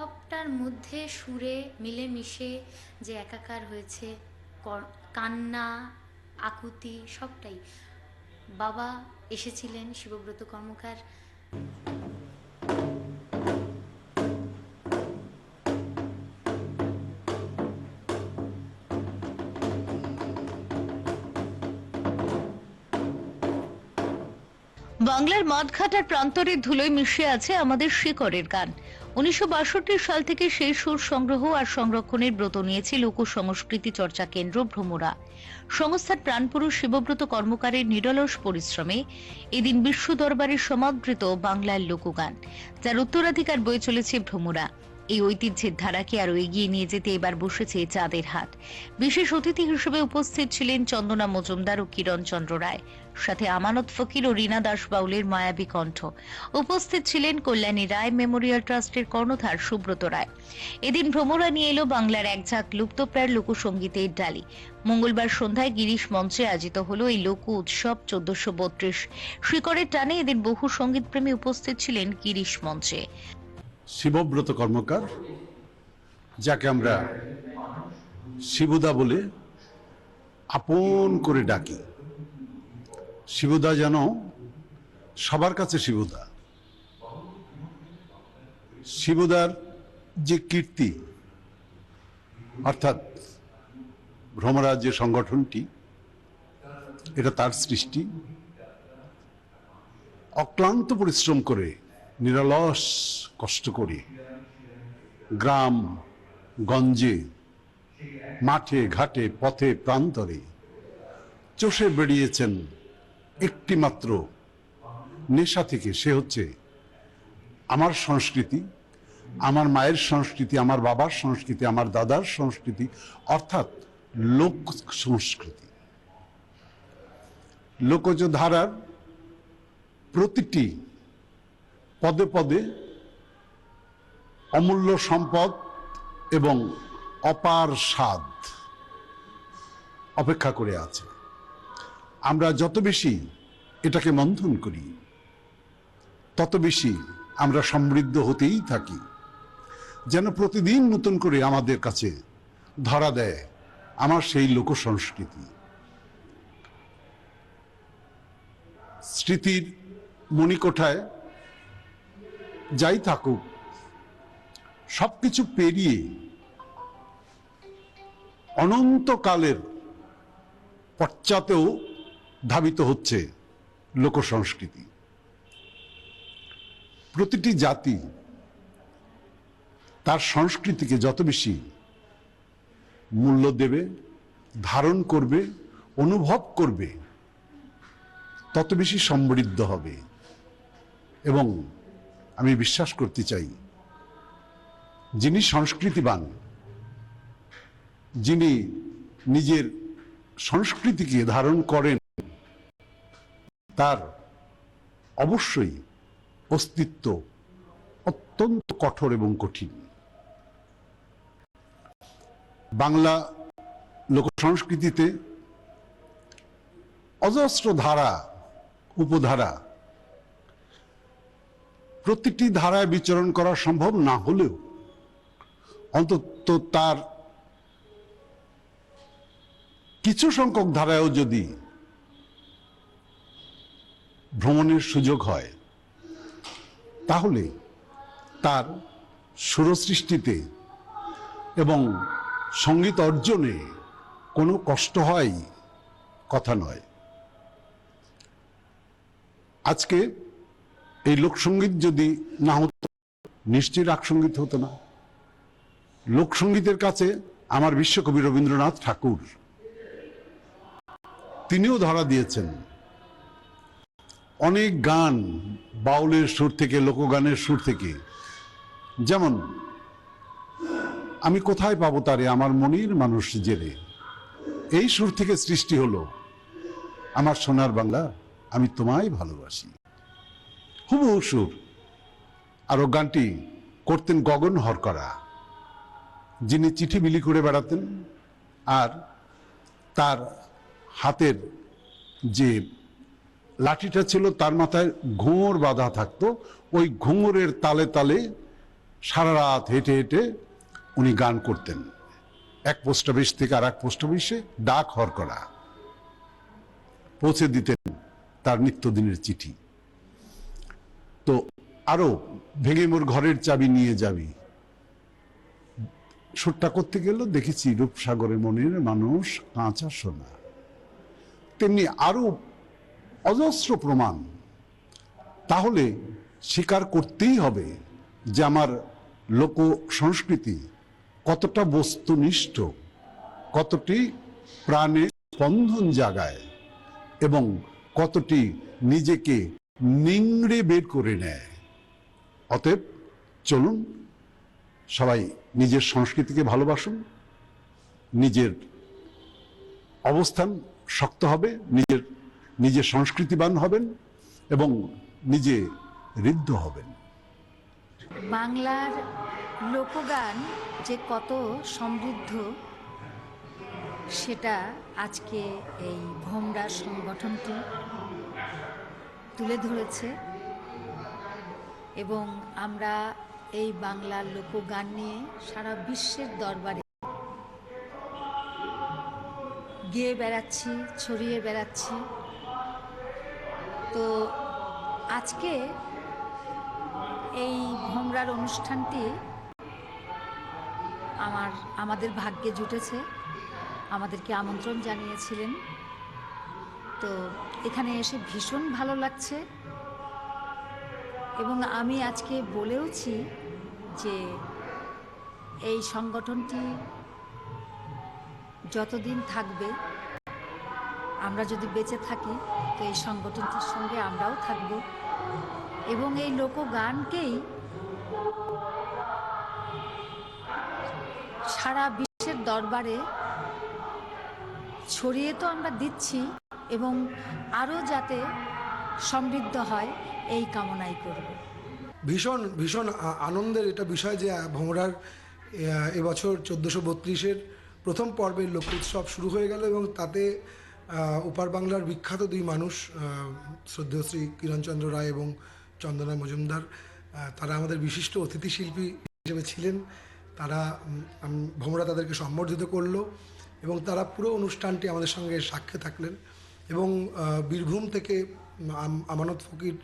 সবটার মধ্যে সুরে মিলেমিশে যে একাকার হয়েছে, কান্না, আকুতি, সবটাই। বাবা এসেছিলেন, শিবব্রত কর্মকার। বাংলার মাঠঘাটার প্রান্তরের ধুলোয় মিশে আছে আমাদের শিকড়ের গান। 1962 সাল থেকে সেই সুর সংগ্রহ আর সংরক্ষণের ব্রত নিয়েছে লোক সংস্কৃতি চর্চা কেন্দ্র ভ্রমরা। সংস্থার প্রাণপুরুষ শিবব্রত কর্মকারের নিরলস পরিশ্রমে এদিন বিশ্ব দরবারে সমাদৃত বাংলার লোকগান, যার উত্তরাধিকার বয়ে চলেছে ভ্রমরা। এই ঐতিহ্যের ধারাকে আরো এগিয়ে নিয়ে যেতে এবার বসেছে চাঁদের হাট। বিশেষ অতিথি হিসেবে উপস্থিত ছিলেন চন্দনা মজুমদার ও কিরণ চন্দ্র রায়, সাথে আমানত ফকির ও রীনা দাস বাউলের মায়াবী কণ্ঠ। উপস্থিত ছিলেন কল্যাণী রায় মেমোরিয়াল ট্রাস্টের কর্ণধার সুব্রত রায়। এদিন ভ্রমরা নিয়ে এলো বাংলার এক ঝাঁক লুপ্তপ্রায় লোকসঙ্গীতের ডালি। মঙ্গলবার সন্ধ্যায় গিরিশ মঞ্চে আয়োজিত হলো এই লোক উৎসব 1432। শিকড়ের টানে এদিন বহু সঙ্গীতপ্রেমী উপস্থিত ছিলেন গিরিশ মঞ্চে। শিবব্রত কর্মকার, যাকে আমরা শিবুদা বলে আপন করে ডাকি। শিবুদা যেন সবার কাছে শিবুদা। শিবুদার যে কীর্তি, অর্থাৎ ভ্রমরা যে সংগঠনটি, এটা তার সৃষ্টি। অক্লান্ত পরিশ্রম করে, নিরলস কষ্ট করে গ্রাম গঞ্জে, মাঠে ঘাটে, পথে প্রান্তরে চষে বেরিয়েছেন একটি মাত্র নেশা থেকে। সে হচ্ছে আমার সংস্কৃতি, আমার মায়ের সংস্কৃতি, আমার বাবার সংস্কৃতি, আমার দাদার সংস্কৃতি, অর্থাৎ লোক সংস্কৃতি। লোকজ ধারার প্রতিটি পদে পদে অমূল্য সম্পদ এবং অপার স্বাদ অপেক্ষা করে আছে। আমরা যত বেশি এটাকে মন্থন করি, তত বেশি আমরা সমৃদ্ধ হতেই থাকি। যেন প্রতিদিন নতুন করে আমাদের কাছে ধরা দেয় আমার সেই লোক সংস্কৃতি। স্মৃতির মণিকোঠায় যাই থাকুক, সবকিছু পেরিয়ে অনন্তকালের পশ্চাতেও ধাবিত হচ্ছে লোক সংস্কৃতি। প্রতিটি জাতি তার সংস্কৃতিকে যত বেশি মূল্য দেবে, ধারণ করবে, অনুভব করবে, তত বেশি সমৃদ্ধ হবে। এবং আমি বিশ্বাস করতে চাই, যিনি সংস্কৃতিবান, যিনি নিজের সংস্কৃতিকে ধারণ করেন, তার অবশ্যই অস্তিত্ব অত্যন্ত কঠোর এবং কঠিন। বাংলা লোক সংস্কৃতিতে অজস্র ধারা, উপধারা, প্রতিটি ধারায় বিচরণ করা সম্ভব না হলেও অন্তত তার কিছু সংখ্যক ধারায়ও যদি ভ্রমণের সুযোগ হয়, তাহলে তার সুরসৃষ্টিতে এবং সঙ্গীত অর্জনে কোনো কষ্ট হয় কথা নয়। আজকে এই লোকসঙ্গীত যদি না হতো, নিশ্চয়ই রাগসঙ্গীত হতো না। লোকসঙ্গীতের কাছে আমার বিশ্বকবি রবীন্দ্রনাথ ঠাকুর, তিনিও ধরা দিয়েছেন। অনেক গান বাউলের সুর থেকে, লোকগানের সুর থেকে, যেমন আমি কোথায় পাবো তারে আমার মনির মানুষ জেরে, এই সুর থেকে সৃষ্টি হলো আমার সোনার বাংলা আমি তোমায় ভালোবাসি, হুবহু সুর। আর ও গানটি করতেন গগন হরকরা, যিনি চিঠি বিলি করে বেড়াতেন, আর তার হাতের যে লাঠিটা ছিল তার মাথায় ঘুঙুর বাঁধা থাকতো। ওই ঘুঙুরের তালে তালে সারা রাত হেঁটে হেঁটে উনি গান করতেন, এক পোস্ট অফিস থেকে আর এক পোস্ট অফিসে ডাক হর করা, পৌঁছে দিতেন তার নিত্যদিনের চিঠি। তো আরো ভেঙে মোর ঘরের চাবি নিয়ে যাবি, সুরটা করতে গেল দেখেছি রূপসাগরে মনের মানুষ কাঁচা সোনা। তেমনি আরো অজস্র প্রমাণ। তাহলে স্বীকার করতেই হবে যে আমার লোক সংস্কৃতি কতটা বস্তুনিষ্ঠ, কতটি প্রাণে স্পন্দন জাগায় এবং কতটি নিজেকে নিংড়ে বের করে নেয়। অতএব চলুন সবাই নিজের সংস্কৃতিকে ভালোবাসুন, নিজের অবস্থান শক্ত হবে, নিজের সংস্কৃতিবান হবেন এবং নিজে ঋদ্ধ হবেন। বাংলার লোকগান যে কত সমৃদ্ধ সেটা আজকে এই ভোমরা সংগঠনটি তুলে ধরেছে এবং আমরা এই বাংলার লোকগান নিয়ে সারা বিশ্বের দরবারে গেয়ে বেড়াচ্ছি, ছড়িয়ে বেড়াচ্ছি। তো আজকে এই ভোমরার অনুষ্ঠানটি আমাদের ভাগ্যে জুটেছে, আমাদেরকে আমন্ত্রণ জানিয়েছিলেন। তো এখানে এসে ভীষণ ভালো লাগছে এবং আমি আজকে বলেওছি যে এই সংগঠনটি যতদিন থাকবে, আমরা যদি বেঁচে থাকি তো এই সংগঠনটির সঙ্গে আমরাও থাকব এবং এই লোকগানকেই সারা বিশ্বের দরবারে ছড়িয়ে তো আমরা দিচ্ছি এবং আরও যাতে সমৃদ্ধ হয় এই কামনাই করব। ভীষণ ভীষণ আনন্দের এটা বিষয় যে ভোমরার এবছর 1432-এর প্রথম পর্বের লোক উৎসব শুরু হয়ে গেল এবং তাতে ওপার বাংলার বিখ্যাত দুই মানুষ, শ্রদ্ধেয় শ্রী কিরণচন্দ্র রায় এবং চন্দনা মজুমদার, তারা আমাদের বিশিষ্ট অতিথি শিল্পী হিসেবে ছিলেন। তারা ভোমরা তাদেরকে সম্বর্ধিত করলো এবং তারা পুরো অনুষ্ঠানটি আমাদের সঙ্গে সাক্ষী থাকলেন এবং বীরভূম থেকে আমানত ফকির,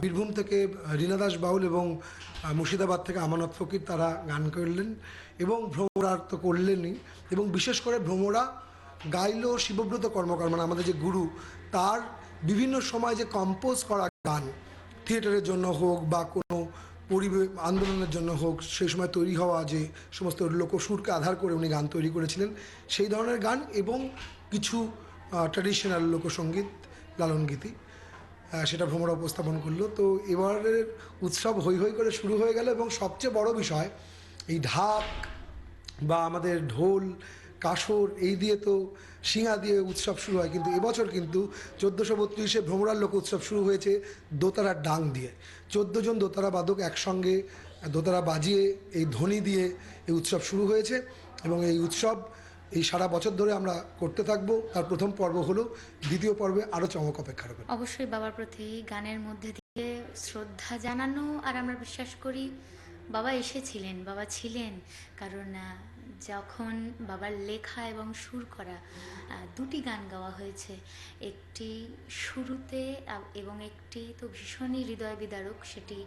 বীরভূম থেকে রীনা দাস বাউল এবং মুর্শিদাবাদ থেকে আমানত ফকির তারা গান করলেন এবং ভ্রমরার তো করলেনই এবং বিশেষ করে ভ্রমরা গাইল শিবব্রত কর্মকার, মানে আমাদের যে গুরু, তার বিভিন্ন সময় যে কম্পোজ করা গান, থিয়েটারের জন্য হোক বা কোনো আন্দোলনের জন্য হোক, সেই সময় তৈরি হওয়া যে সমস্ত লোকসুরকে আধার করে উনি গান তৈরি করেছিলেন, সেই ধরনের গান এবং কিছু ট্র্যাডিশনাল লোকসঙ্গীত, লালন গীতি, সেটা ভ্রমরা উপস্থাপন করলো। তো এবারের উৎসব হৈ হৈ করে শুরু হয়ে গেল এবং সবচেয়ে বড় বিষয় এই ঢাক বা আমাদের ঢোল কাসর এই দিয়ে তো শিঙা দিয়ে উৎসব শুরু হয়, কিন্তু এবছর কিন্তু 1432-এ ভ্রমরার লোক উৎসব শুরু হয়েছে দোতারার ডাং দিয়ে। 14 জন দোতারা বাদক একসঙ্গে দোতারা বাজিয়ে এই ধ্বনি দিয়ে এই উৎসব শুরু হয়েছে এবং এই উৎসব এই সারা বছর ধরে আমরা করতে থাকবো। তার প্রথম পর্ব হলো, দ্বিতীয় পর্বে আরও চমক অপেক্ষা রাখবে। অবশ্যই বাবার প্রতি গানের মধ্যে দিয়ে শ্রদ্ধা জানানো, আর আমরা বিশ্বাস করি বাবা এসেছিলেন, বাবা ছিলেন, কারণ যখন বাবার লেখা এবং সুর করা দুটি গান গাওয়া হয়েছে, একটি শুরুতে এবং একটি তো ভীষণই হৃদয় বিদারক, সেটি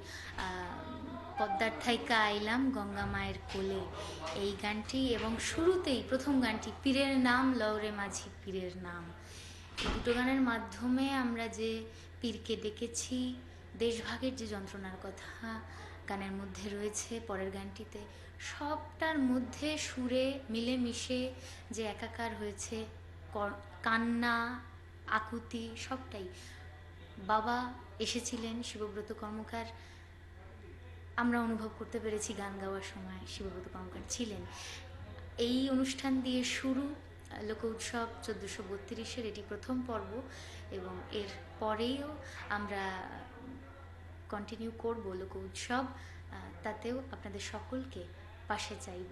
পদ্মার থাইকা আইলাম গঙ্গা মায়ের কোলে, এই গানটি, এবং শুরুতেই প্রথম গানটি পীরের নাম লওরে মাঝি পীরের নাম। এই দুটো গানের মাধ্যমে আমরা যে পীরকে ডেকেছি, দেশভাগের যে যন্ত্রণার কথা গানের মধ্যে রয়েছে পরের গানটিতে, সবটার মধ্যে সুরে মিলেমিশে যে একাকার হয়েছে কান্না, আকুতি, সবটাই। বাবা এসেছিলেন, শিবব্রত কর্মকার, আমরা অনুভব করতে পেরেছি গান গাওয়ার সময় শিবব্রত কর্মকার ছিলেন। এই অনুষ্ঠান দিয়ে শুরু লোক উৎসব 1432-এর, এটি প্রথম পর্ব এবং এর পরেও আমরা কন্টিনিউ করব লোক উৎসব, তাতেও আপনাদের সকলকে পাশে চাইব।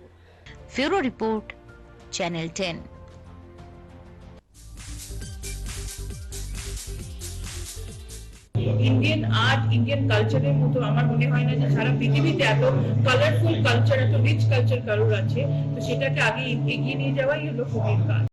Bureau report, channel 10। In Indian art, Indian কালচারের মতো আমার মনে হয় না যে সারা পৃথিবীতে এত কালারফুল কালচার, এত রিচ কালচার কারোর আছে। তো সেটাকে আগে এগিয়ে নিয়ে যাওয়াই হলো খুবই কাজ।